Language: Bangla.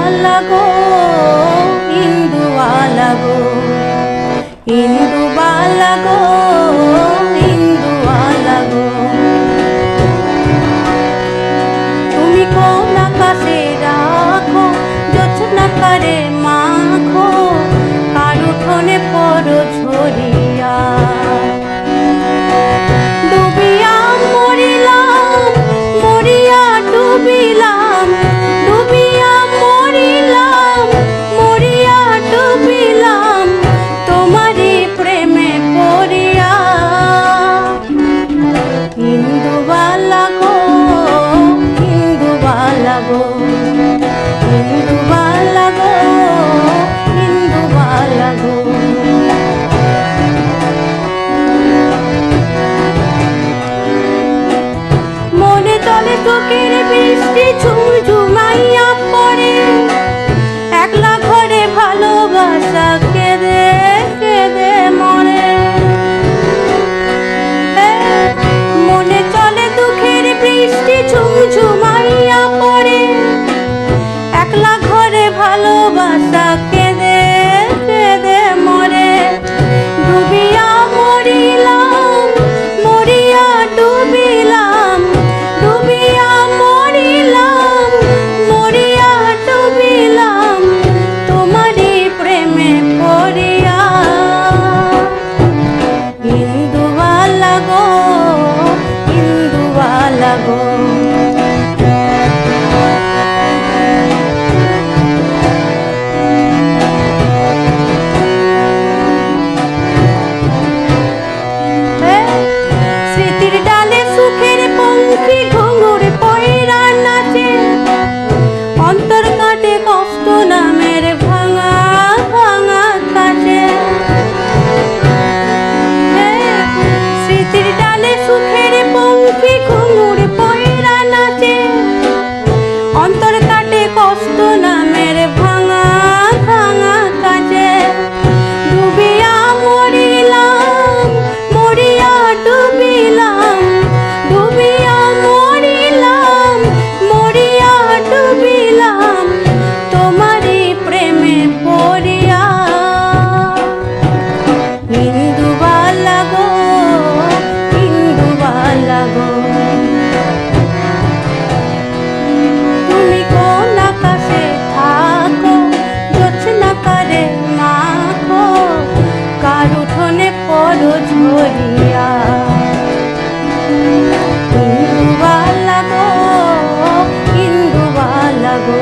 ইন্দুবালা গো, ইন্দুবালা গো, ইন্দুবালা গো, ইন্দুবালা গো। তুমি কোন আকাশে রাখো জোছনা কারে মাখো, কার উঠোনে পড়ো ঝরিয়া। ডুবিয়া মরিলাম, মরিয়া ডুবিলাম, ডুবিয়া মরিলাম, মরিয়া ডুবিলাম, তোমারই প্রেমে পড়িয়া। ইন্দুবালা গো, ইন্দুবালা গো, ইন্দুবালা গো, ইন্দুবালা গো। মনে তলে চোখের বৃষ্টি ঝুমঝুমাইয়া পড়ে, একলা ঘরে ভালোবাসা কেঁদে কেঁদে মরে। মনে চলে দুঃখের বৃষ্টি ঝুমঝুমাইয়া পড়ে, একলা ঘরে ভালোবাসা কেঁদে কেঁদে মরে। ডুবিয়া মরিলাম, মরিয়া ডুবিলাম, ডুবিয়া মরিলাম, মরিয়া ডুবিলাম, তোমারই প্রেমে পড়িয়া। ইন্দুবালা গো, ইন্দুবালা গো। স্মৃতির ডালে সুখের পঙ্খী ঘুঙুর পয়রা নাচে, অন্তর কাটে কষ্ট নামের ভাঙা ভাঙা কাছে। স্মৃতির ডালে সুখের পঙ্খী ঘুঙুর পয়রা নাচে, অন্তর কাটে কষ্ট নামের ভাঙা ভাঙা কাছে। ডুবিয়া মরিলাম, মরিয়া ডুবিলাম, ডুবিয়া মরিলাম, মরিয়া ডুবিলাম, তোমারই প্রেমে পড়িয়া। ইন্দুবালা গো, ইন্দুবালা গো। তুমি কোন আকাশে থাকো জোছনা কারে মাখো, কার উঠোনে পড়ো ঝরিয়া। ইন্দুবালা গো, ইন্দুবালা গো।